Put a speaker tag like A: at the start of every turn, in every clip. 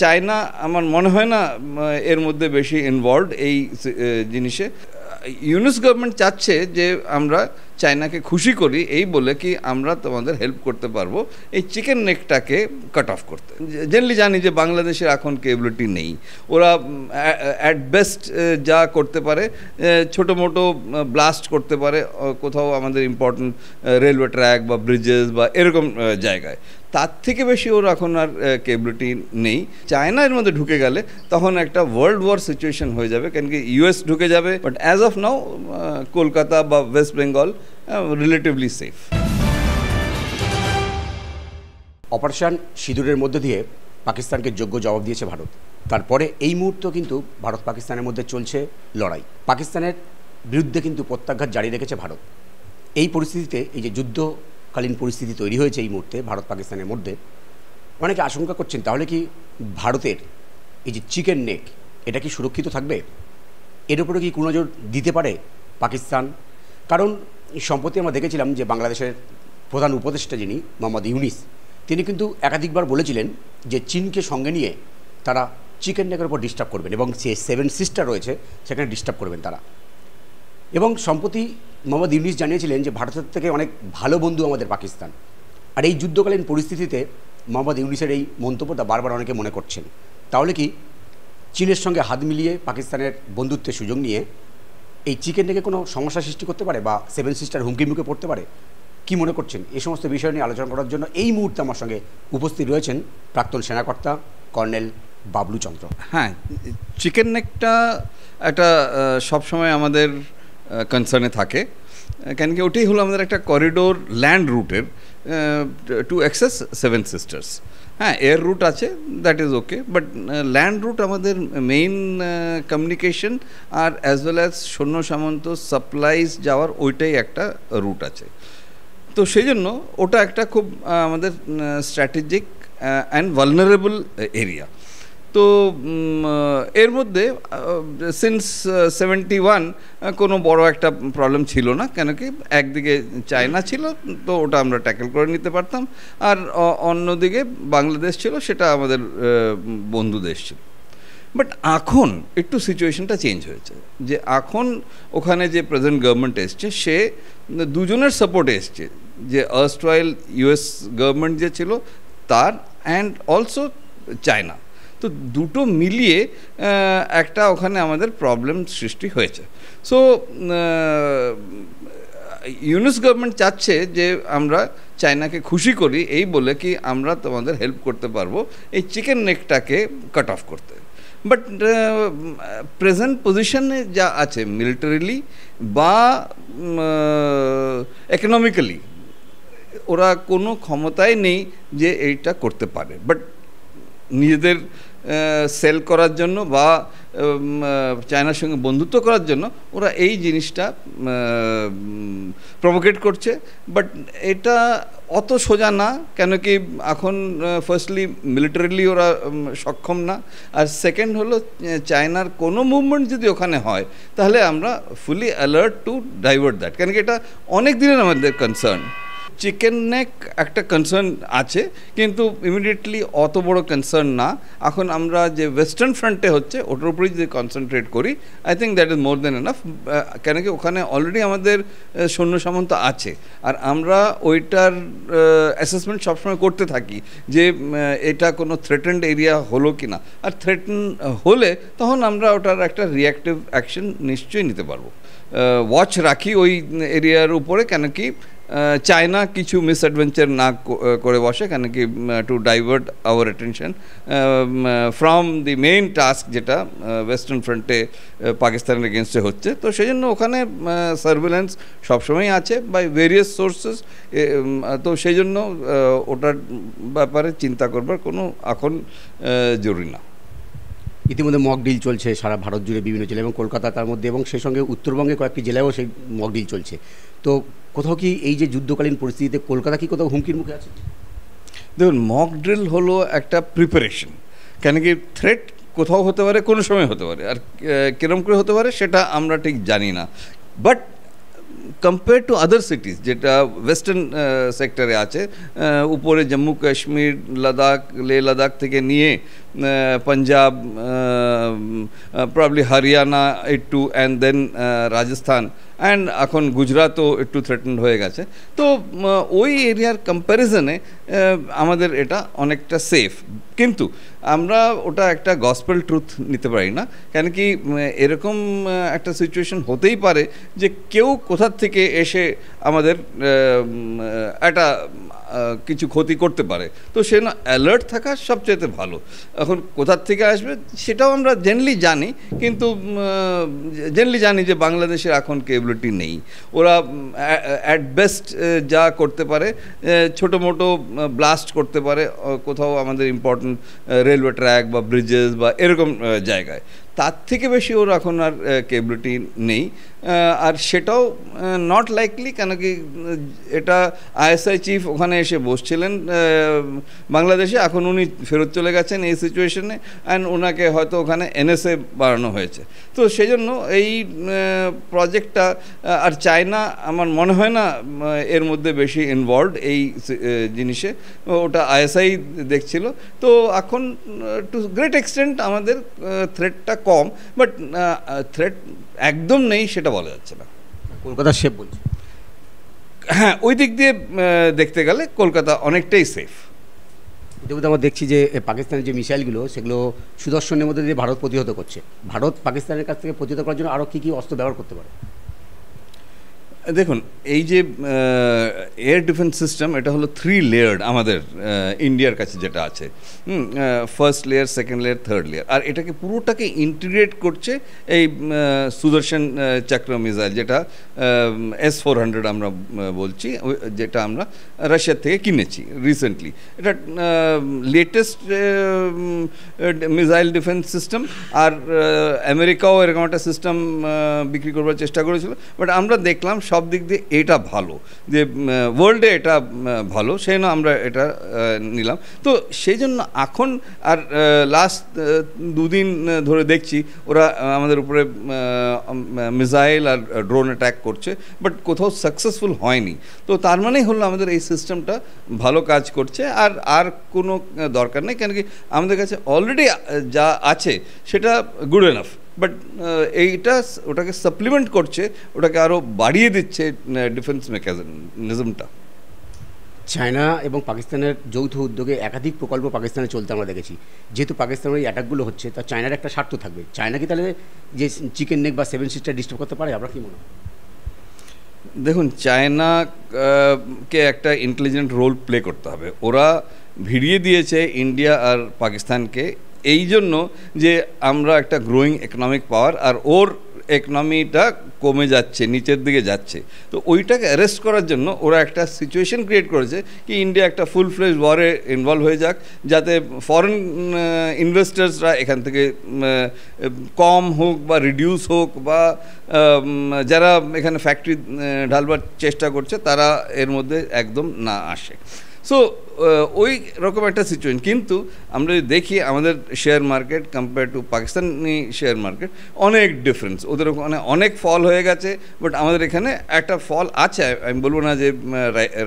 A: China আমার মনে হয় না এর মধ্যে বেশি ইনভলভড এই জিনিসে। ইউনুস গভর্নমেন্ট চাচ্ছে যে আমরা চায়নাকে খুশি করি এই বলে কি আমরা তোমাদের হেল্প করতে পারবো এই চিকেন নেকটাকে কাট অফ করতে। জেনারেলি জানি যে বাংলাদেশের এখন কেবিলিটি নেই, ওরা অ্যাট বেস্ট যা করতে পারে ছোটো মোটো ব্লাস্ট করতে পারে কোথাও আমাদের ইম্পর্টেন্ট রেলওয়ে ট্র্যাক বা ব্রিজেস বা এরকম জায়গায়, তার থেকে বেশি ওর এখন আর কেবিলিটি নেই। চায়না এর মধ্যে ঢুকে গেলে তখন একটা ওয়ার্ল্ড ওয়ার সিচুয়েশন হয়ে যাবে, কেন কি ইউএস ঢুকে যাবে। বাট অ্যাজ অফ নাও কলকাতা বা West Bengal relatively safe.
B: Operation সিঁদুরের মধ্যে দিয়ে পাকিস্তানকে যোগ্য জবাব দিয়েছে ভারত। তারপরে এই মুহূর্তে কিন্তু ভারত পাকিস্তানের মধ্যে চলছে লড়াই। পাকিস্তানের বিরুদ্ধে কিন্তু প্রত্যাঘাত জারি রেখেছে ভারত। এই পরিস্থিতিতে এই যে যুদ্ধকালীন পরিস্থিতি তৈরি হয়েছে এই মুহূর্তে ভারত পাকিস্তানের মধ্যে, অনেকে আশঙ্কা করছেন তাহলে কি ভারতের এই যে চিকেন নেক এটা কি সুরক্ষিত থাকবে? এর উপরে কি কোনো নজর দিতে পারে পাকিস্তান? কারণ সম্প্রতি আমরা দেখেছিলাম যে বাংলাদেশের প্রধান উপদেষ্টা যিনি মোহাম্মদ ইউনিস, তিনি কিন্তু একাধিকবার বলেছিলেন যে চীনকে সঙ্গে নিয়ে তারা চিকেন নেকের উপর ডিস্টার্ব করবেন এবং যে 7 সিস্টার রয়েছে সেখানে ডিস্টার্ব করবেন তারা। এবং সম্প্রতি মোহাম্মদ ইউনিস জানিয়েছিলেন যে ভারতের থেকে অনেক ভালো বন্ধু আমাদের পাকিস্তান। আর এই যুদ্ধকালীন পরিস্থিতিতে মোহাম্মদ ইউনিসের এই মন্তব্যটা বারবার অনেকে মনে করছেন, তাহলে কি চীনের সঙ্গে হাত মিলিয়ে পাকিস্তানের বন্ধুত্বের সুযোগ নিয়ে এই চিকেন নেকে কোনো সমস্যা সৃষ্টি করতে পারে বা 7 সিস্টার হুমকির মুখে পড়তে পারে? কি মনে করছেন? এই সমস্ত বিষয় নিয়ে আলোচনা করার জন্য এই মুহূর্তে আমার সঙ্গে উপস্থিত রয়েছেন প্রাক্তন সেনাকর্তা কর্নেল বাবলু চন্দ্র।
A: হ্যাঁ, চিকেন নেকটা একটা সবসময় আমাদের কনসার্নে থাকে, কেন কি ওটাই হলো আমাদের একটা করিডোর ল্যান্ড রুটের টু অ্যাক্সেস 7 সিস্টার্স। হ্যাঁ, এয়ার রুট আছে, that is okay, but land route আমাদের মেইন কমিউনিকেশন আর অ্যাজ ওয়েল অ্যাজ সৈন্য সামন্ত সাপ্লাইজ যাওয়ার ওইটাই একটা রুট আছে। তো সেই জন্য ওটা একটা খুব আমাদের স্ট্র্যাটেজিক অ্যান্ড ভালনারেবল এরিয়া। তো এর মধ্যে সিন্স 71 কোনো বড় একটা প্রবলেম ছিল না, কেন কি একদিকে চায়না ছিল তো ওটা আমরা ট্যাকেল করে নিতে পারতাম, আর অন্যদিকে বাংলাদেশ ছিল, সেটা আমাদের বন্ধু দেশ ছিল। বাট এখন একটু সিচুয়েশনটা চেঞ্জ হয়েছে, যে এখন ওখানে যে প্রেজেন্ট গভর্নমেন্ট এসছে সে দুজনের সাপোর্টে এসছে, যে আর্স্টওয়াইল ইউএস গভর্নমেন্ট যে ছিল তার অ্যান্ড অলসো চায়না। তো দুটো মিলিয়ে একটা ওখানে আমাদের প্রবলেম সৃষ্টি হয়েছে। সো ইউনুস গভর্নমেন্ট চাচ্ছে যে আমরা চায়নাকে খুশি করি এই বলে কি আমরা তোমাদের হেল্প করতে পারবো এই চিকেন নেকটাকে কাট অফ করতে। বাট প্রেজেন্ট পজিশনে যা আছে মিলিটারিলি বা ইকোনমিক্যালি ওরা কোনো ক্ষমতাই নেই যে এইটা করতে পারে। বাট নিজেদের সেল করার জন্য বা চায়নার সঙ্গে বন্ধুত্ব করার জন্য ওরা এই জিনিসটা প্রভোকেট করছে। বাট এটা অত সোজা না, কেন কি এখন ফার্স্টলি মিলিটারিলি ওরা সক্ষম না, আর সেকেন্ড হলো চায়নার কোনো মুভমেন্ট যদি ওখানে হয় তাহলে আমরা ফুলি অ্যালার্ট টু ডাইভার্ট দ্যাট, কেন কি এটা অনেক দিনের আমাদের কনসার্ন। চিকেন নেক একটা কনসার্ন আছে, কিন্তু ইমিডিয়েটলি অত বড় কনসার্ন না। এখন আমরা যে ওয়েস্টার্ন ফ্রন্টে হচ্ছে ওটার উপরেই যদি কনসেন্ট্রেট করি, I think that is more than enough, কেন কি ওখানে অলরেডি আমাদের সৈন্য সামন্ত আছে, আর আমরা ওইটার অ্যাসেসমেন্ট সবসময় করতে থাকি যে এটা কোনো থ্রেটেন্ড এরিয়া হলো কি না, আর থ্রেটেন হলে তখন আমরা ওটার একটা রিঅ্যাক্টিভ অ্যাকশন নিশ্চয়ই নিতে পারবো। ওয়াচ রাখি ওই এরিয়ার উপরে, কেন কি চায়না কিছু মিসঅ্যাডভেঞ্চার না করে বসে, কেন কি to divert our attention from the main task যেটা ওয়েস্টার্ন ফ্রন্টে পাকিস্তানের এগেনস্টে হচ্ছে। তো সেই জন্য ওখানে সার্ভেলেন্স সবসময় আছে বাই ভেরিয়াস সোর্সেস। তো সেই জন্য ওটার ব্যাপারে চিন্তা করবার কোনো এখন জরুরি না।
B: ইতিমধ্যে মক ডিল চলছে সারা ভারত জুড়ে বিভিন্ন জেলা এবং কলকাতা তার মধ্যে, এবং সেই সঙ্গে উত্তরবঙ্গে কয়েকটি জেলায়ও সেই মক ডিল চলছে। তো কোথাও কি এই যে যুদ্ধকালীন পরিস্থিতিতে কলকাতা কি কোথাও হুমকির মুখে আছে?
A: দেখুন, মক ড্রিল হলো একটা প্রিপারেশন, কেন কি থ্রেট কোথাও হতে পারে, কোনো সময় হতে পারে, আর কিরম করে হতে পারে সেটা আমরা ঠিক জানি না। বাট কম্পেয়ার টু আদার সিটিজ যেটা ওয়েস্টার্ন সেক্টরে আছে, উপরে জম্মু কাশ্মীর, লাদাখ, লে লাদাখ থেকে নিয়ে পাঞ্জাব, প্রবলি হরিয়ানা একটু, অ্যান্ড দেন রাজস্থান, অ্যান্ড এখন গুজরাটও একটু থ্রেটেন্ড হয়ে গেছে। তো ওই এরিয়ার কম্প্যারিজনে আমাদের এটা অনেকটা সেফ, কিন্তু আমরা ওটা একটা গসপেল ট্রুথ নিতে পারি না, কেন কি এরকম একটা সিচুয়েশন হতেই পারে যে কেউ কোথার থেকে এসে আমাদের একটা কিছু ক্ষতি করতে পারে। তো সে না অ্যালার্ট থাকা সবচেয়ে ভালো। এখন কোথার থেকে আসবে সেটাও আমরা জেনারেলি জানি, কিন্তু জেনারেলি জানি যে বাংলাদেশের এখন কেবিলিটি নেই। ওরা অ্যাট বেস্ট যা করতে পারে ছোটো মোটো ব্লাস্ট করতে পারে কোথাও আমাদের ইম্পর্টেন্ট রেলওয়ে ট্র্যাক বা ব্রিজেস বা এরকম জায়গায়, তার থেকে বেশি ওর এখন আর কেবিলিটি নেই। আর সেটাও নট লাইকলি, কেন কি এটা আইএসআই চিফ ওখানে এসে বসছিলেন বাংলাদেশে, এখন উনি ফেরত চলে গেছেন এই সিচুয়েশনে, অ্যান্ড ওনাকে হয়তো ওখানে এনএসএ বাড়ানো হয়েছে। তো সেই জন্য এই প্রজেক্টটা, আর চায়না আমার মনে হয় না এর মধ্যে বেশি ইনভলভড এই জিনিসে, ওটা আইএসআই দেখছিল। তো এখন টু গ্রেট এক্সটেন্ট আমাদের থ্রেটটা কম, বাট থ্রেট একদম নেই সেটা বলা যাচ্ছে না।
B: কলকাতা সেফ বলছে?
A: হ্যাঁ, ওই দিক দিয়ে দেখতে গেলে কলকাতা অনেকটাই সেফ।
B: যেহেতু আমরা দেখছি যে পাকিস্তানের যে মিসাইলগুলো সেগুলো সুদর্শনের মধ্যে দিয়ে ভারত প্রতিহত করছে, ভারত পাকিস্তানের কাছ থেকে প্রতিহত করার জন্য আরও কী কী অস্ত্র ব্যবহার করতে পারে?
A: দেখুন, এই যে এয়ার ডিফেন্স সিস্টেম, এটা হলো 3 লেয়ার্ড আমাদের ইন্ডিয়ার কাছে যেটা আছে, first layer, second layer, third layer, আর এটাকে পুরোটাকে ইন্টিগ্রেট করছে এই সুদর্শন চক্র মিসাইল, যেটা S-400 আমরা বলছি, যেটা আমরা রাশিয়ার থেকে কিনেছি রিসেন্টলি। এটা লেটেস্ট মিসাইল ডিফেন্স সিস্টেম, আর আমেরিকাও এরকম একটা সিস্টেম বিক্রি করবার চেষ্টা করেছিল, বাট আমরা দেখলাম সব দিক দিয়ে এটা ভালো, যে ওয়ার্ল্ডে এটা ভালো, সেই জন্য আমরা এটা নিলাম। তো সেই জন্য এখন আর লাস্ট 2 দিন ধরে দেখছি ওরা আমাদের উপরে মিসাইল আর ড্রোন অ্যাটাক করছে, বাট কোথাও সাকসেসফুল হয়নি। তো তার মানেই হলো আমাদের এই সিস্টেমটা ভালো কাজ করছে, আর কোনো দরকার নেই, কেন কি আমাদের কাছে অলরেডি যা আছে সেটা গুড এনাফ, বাট এইটা ওটাকে সাপ্লিমেন্ট করছে, ওটাকে আরও বাড়িয়ে দিচ্ছে ডিফেন্স মেকানিজমটা।
B: চায়না এবং পাকিস্তানের যৌথ উদ্যোগে একাধিক প্রকল্প পাকিস্তানে চলতে আমরা দেখেছি। যেহেতু পাকিস্তানের এই অ্যাটাকগুলো হচ্ছে, তা চায়নার একটা স্বার্থ থাকবে। চায়না কি তাহলে যে চিকেন নেক বা 7 সিস্টার ডিস্টার্ব করতে পারে? আপনার কি মনে হয়?
A: দেখুন, চায়নাকে একটা ইন্টেলিজেন্ট রোল প্লে করতে হবে। ওরা ভিড়িয়ে দিয়েছে ইন্ডিয়া আর পাকিস্তানকে এই জন্য যে আমরা একটা গ্রোয়িং ইকোনমিক পাওয়ার, আর ওর ইকোনমিটা কমে যাচ্ছে, নিচের দিকে যাচ্ছে। তো ওইটাকে অ্যারেস্ট করার জন্য ওরা একটা সিচুয়েশন ক্রিয়েট করেছে কি ইন্ডিয়া একটা ফুল ফ্লেজ ওয়ারে ইনভলভ হয়ে যাক, যাতে ফরেন ইনভেস্টার্সরা এখান থেকে কম হোক বা রিডিউস হোক, বা যারা এখানে ফ্যাক্টরি ঢালবার চেষ্টা করছে তারা এর মধ্যে একদম না আসে। সো ওই রকম একটা সিচুয়েশন। কিন্তু আমরা যদি দেখি আমাদের share market compare to Pakistani share market অনেক ডিফারেন্স, ওদের ওখানে অনেক ফল হয়ে গেছে, বাট আমাদের এখানে একটা ফল আছে, আমি বলবো না যে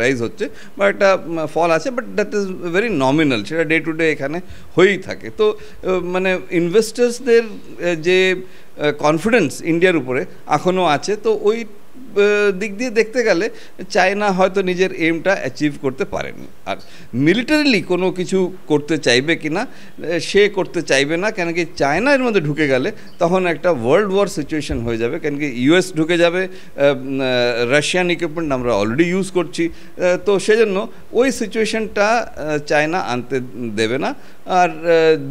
A: রাইজ হচ্ছে, বা একটা ফল আছে, but that is very nominal, সেটা ডে টু ডে এখানে হয়েই থাকে। তো মানে ইনভেস্টার্সদের যে কনফিডেন্স ইন্ডিয়ার উপরে এখনও আছে, তো ওই দিক দিয়ে দেখতে গেলে চায়না হয়তো নিজের এইমটা অ্যাচিভ করতে পারেনি। আর মিলিটারিলি কোনো কিছু করতে চাইবে কি না, সে করতে চাইবে না, কেন কি চায়না এর মধ্যে ঢুকে গেলে তখন একটা ওয়ার্ল্ড ওয়ার সিচুয়েশন হয়ে যাবে, কেন কি ইউএস ঢুকে যাবে, রাশিয়ান ইকুইপমেন্ট আমরা অলরেডি ইউজ করছি। তো সেজন্য ওই সিচুয়েশনটা চায়না আনতে দেবে না। আর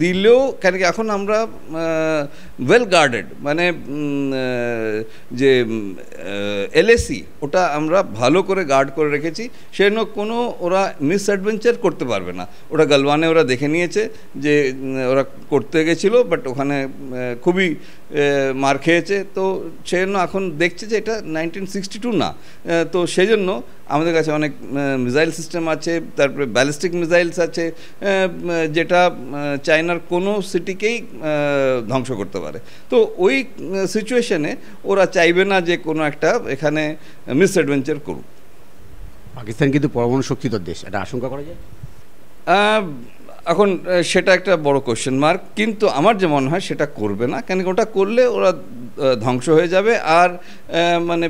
A: দিলেও, কেন কি এখন আমরা ওয়েল গার্ডেড, মানে যে এলএসি ওটা আমরা ভালো করে গার্ড করে রেখেছি, সেজন্য কোনো ওরা মিসঅ্যাডভেঞ্চার করতে পারবে না। ওটা গালওয়ানে ওরা দেখে নিয়েছে যে ওরা করতে গেছিলো, বাট ওখানে খুবই মার খেয়েছে। তো সেজন্য এখন দেখছে যে এটা 1962 না, তো সেজন্য আমাদের কাছে অনেক মিসাইল সিস্টেম আছে, তারপরে ব্যালিস্টিক মিসাইলস আছে, যেটা চায়নার কোনো সিটিকেই ধ্বংস করতে পারে। তো ওই সিচুয়েশনে ওরা চাইবে না যে কোনো একটা এখানে মিসঅ্যাডভেঞ্চার করুক।
B: পাকিস্তান কিন্তু পরমাণু শক্তিধর দেশ, এটা আশঙ্কা করা যায়।
A: এখন সেটা একটা বড় কোশ্চেন মার্ক, কিন্তু আমার যে মনে হয় সেটা করবে না, কেন ওটা করলে ওরা ধ্বংস হয়ে যাবে। আর মানে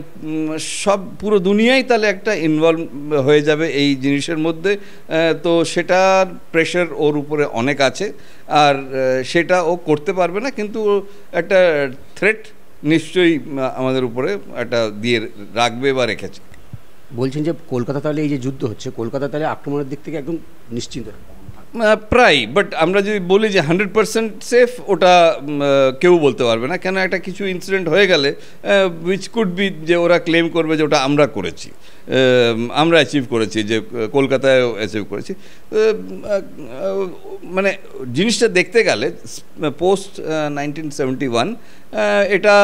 A: সব পুরো দুনিয়াই তাহলে একটা ইনভলভ হয়ে যাবে এই জিনিসের মধ্যে। তো সেটার প্রেশার ওর উপরে অনেক আছে, আর সেটা ও করতে পারবে না, কিন্তু একটা থ্রেট নিশ্চয়ই আমাদের উপরে একটা দিয়ে রাখবে বা রেখেছে।
B: বলছেন যে কলকাতা তাহলে এই যে যুদ্ধ হচ্ছে, কলকাতা তাহলে আক্রমণের দিক থেকে একদম নিশ্চিন্ত
A: প্রায়, বাট আমরা যদি বলি যে 100% সেফ, ওটা কেউ বলতে পারবে না। কেন একটা কিছু ইনসিডেন্ট হয়ে গেলে উইচ কুড বি যে ওরা ক্লেম করবে যে ওটা আমরা করেছি, আমরা অ্যাচিভ করেছি, যে কলকাতায় অ্যাচিভ করেছি। মানে জিনিসটা দেখতে গেলে পোস্ট 1971 এটা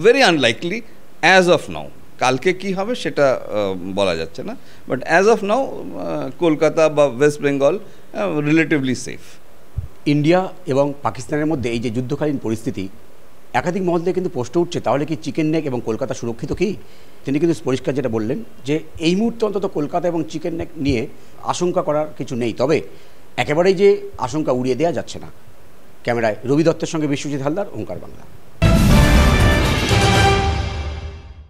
A: ভেরি আনলাইকলি অ্যাজ অফ নাও। কালকে কি হবে সেটা বলা যাচ্ছে না, বাট অ্যাজ অফ নাও কলকাতা বা West Bengal relatively safe.
B: India এবং পাকিস্তানের মধ্যে এই যে যুদ্ধকালীন পরিস্থিতি, একাধিক মহল থেকে কিন্তু প্রশ্ন উঠছে, তাহলে কি চিকেন নেক এবং কলকাতা সুরক্ষিত কি? তিনি কিন্তু পরিষ্কার যেটা বললেন যে এই মুহূর্তে অন্তত কলকাতা এবং চিকেন নেক নিয়ে আশঙ্কা করার কিছু নেই, তবে একেবারেই যে আশঙ্কা উড়িয়ে দেওয়া যাচ্ছে না। ক্যামেরায় রবি দত্তের সঙ্গে বিশ্বজিৎ হালদার, ওঙ্কার বাংলা।